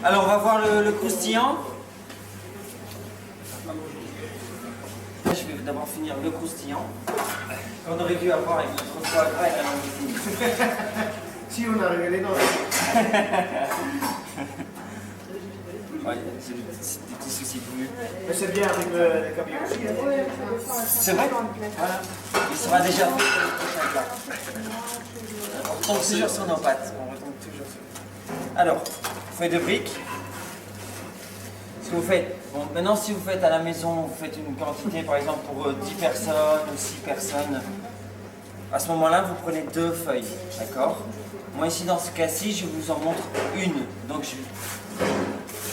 Alors, on va voir le croustillant. Je vais d'abord finir le croustillant. Qu'on aurait dû avoir avec notre foie gras et la langue. Si on a révélé, non. Ouais, c'est des petits soucis de vue. Mais c'est bien avec le camion aussi. Hein. C'est vrai. Voilà. Il sera déjà fait pour le prochain plat. On retombe toujours sur nos pattes. On retombe toujours sur... Alors, feuille de brique. Ce que vous faites, bon, maintenant si vous faites à la maison, vous faites une quantité par exemple pour 10 personnes ou 6 personnes, à ce moment-là vous prenez 2 feuilles, d'accord? Moi ici dans ce cas-ci je vous en montre une, donc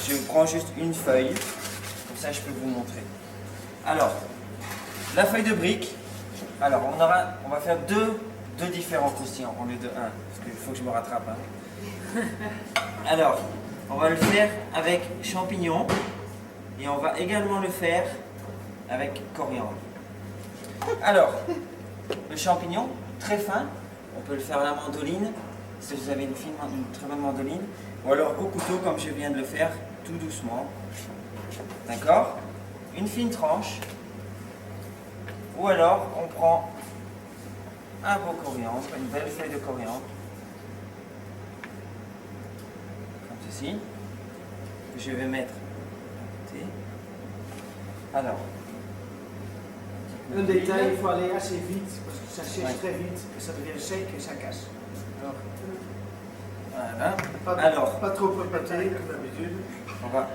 je prends juste une feuille, comme ça je peux vous montrer. Alors, la feuille de brique, alors on va faire deux différents croustillants au lieu de un, parce qu'il faut que je me rattrape. Hein. Alors, on va le faire avec champignons et on va également le faire avec coriandre. Alors, le champignon, très fin, on peut le faire à la mandoline, si vous avez une très bonne mandoline, ou alors au couteau comme je viens de le faire, tout doucement. D'accord? Une fine tranche, ou alors on prend un beau coriandre, une belle feuille de coriandre, comme ceci, que je vais mettre à côté. Alors, un détail, il faut aller assez vite, parce que ça sèche très vite, et ça devient sec et ça casse. Alors, voilà. Alors, pas trop préparer comme d'habitude. On va.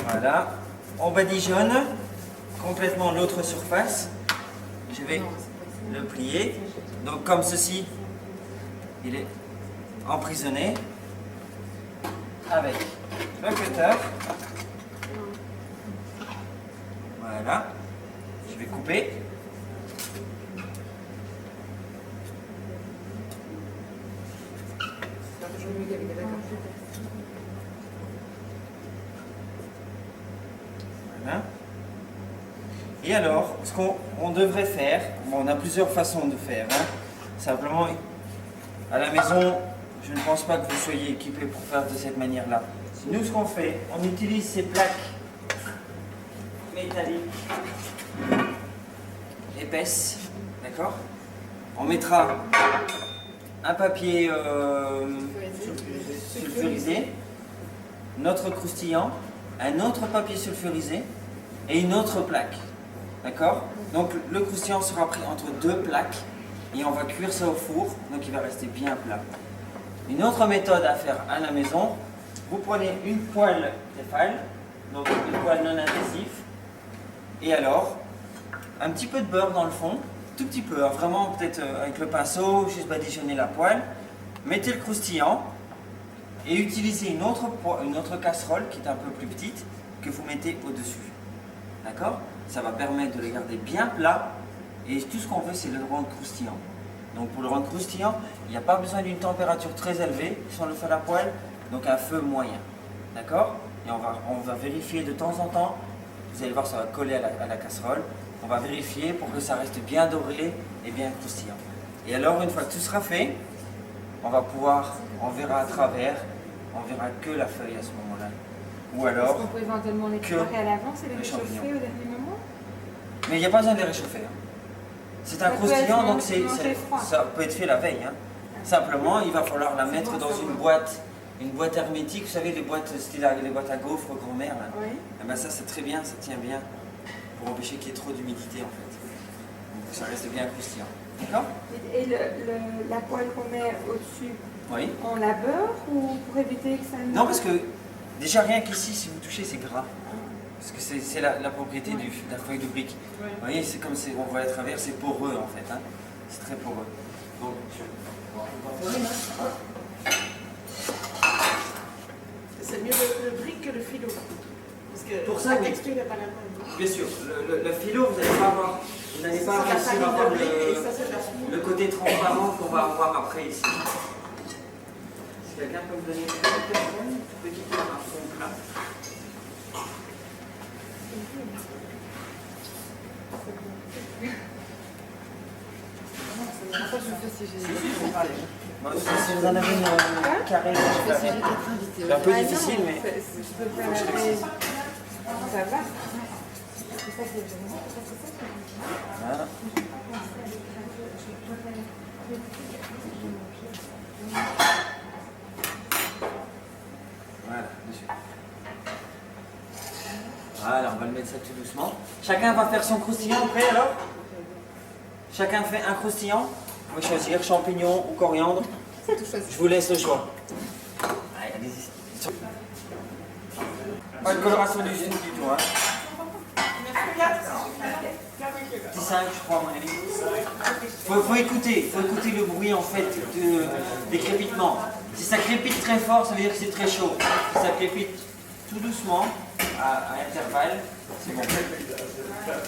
Voilà. On badigeonne complètement l'autre surface. Je vais le plier. Donc comme ceci, il est emprisonné avec le cutter. Voilà. Je vais couper. Voilà. Et alors, ce qu'on devrait faire, bon, on a plusieurs façons de faire. Hein. Simplement, à la maison, je ne pense pas que vous soyez équipés pour faire de cette manière-là. Nous, ce qu'on fait, on utilise ces plaques métalliques épaisses, d'accord? On mettra un papier sulfurisé, notre croustillant, un autre papier sulfurisé et une autre plaque. D'accord? Donc le croustillant sera pris entre 2 plaques et on va cuire ça au four, donc il va rester bien plat. Une autre méthode à faire à la maison, vous prenez une poêle Tefal, donc une poêle non adhésive, et alors un petit peu de beurre dans le fond, tout petit peu, hein, vraiment peut-être avec le pinceau, juste badigeonner la poêle, mettez le croustillant et utilisez une autre casserole qui est un peu plus petite que vous mettez au-dessus. D'accord? Ça va permettre de le garder bien plat et tout ce qu'on veut c'est le rendre croustillant. Donc pour le rendre croustillant, il n'y a pas besoin d'une température très élevée si on le fait à la poêle, donc un feu moyen. D'accord? Et on va vérifier de temps en temps, vous allez voir ça va coller à la casserole, on va vérifier pour que ça reste bien doré et bien croustillant. Et alors une fois que tout sera fait, on verra à travers, on verra que la feuille à ce moment-là. Ou alors, on peut éventuellement les préparer à l'avance et les réchauffer au dernier moment. Mais il n'y a pas besoin de les réchauffer. Hein. C'est un croustillant, donc ça peut être fait la veille. Hein. Simplement, il va falloir la mettre dans une boîte hermétique. Vous savez, les boîtes style les boîtes à gaufres grand-mère. Oui. Eh ben ça, c'est très bien, ça tient bien pour empêcher qu'il y ait trop d'humidité en fait. Donc ça reste bien croustillant. D'accord? Et la poêle qu'on met au-dessus, oui. On la beurre ou pour éviter que ça ne... Non, parce que déjà rien qu'ici, si vous touchez, c'est gras. Parce que c'est la propriété de la feuille de brique. Ouais. Vous voyez, c'est comme on voit à travers, c'est poreux en fait. Hein. C'est très poreux. Donc, c'est mieux le brique que le filo. Parce que pour ça, la oui. texture n'est pas la même. Bien sûr, le filo, vous n'allez pas réussir à avoir le côté transparent qu'on va avoir après ici. Si quelqu'un peut me donner une petite à fond plat. Pourquoi je fais si j'ai Moi, si vous en avez une carré, c'est un peu difficile, mais... Je peux faire la veille. Ça va. C'est ça qui est génial. Voilà. Voilà, dessus. Voilà, on va le mettre ça tout doucement. Chacun va faire son croustillant après alors? Chacun fait un croustillant. Vous pouvez choisir champignon ou coriandre. C'est tout choisi. Je vous laisse le choix. Allez, allez-y. Pas de coloration du tout, hein. Petit 5, je crois, à mon avis. Faut écouter le bruit en fait des crépitements. Si ça crépite très fort, ça veut dire que c'est très chaud. Si ça crépite tout doucement, à intervalles, c'est bon.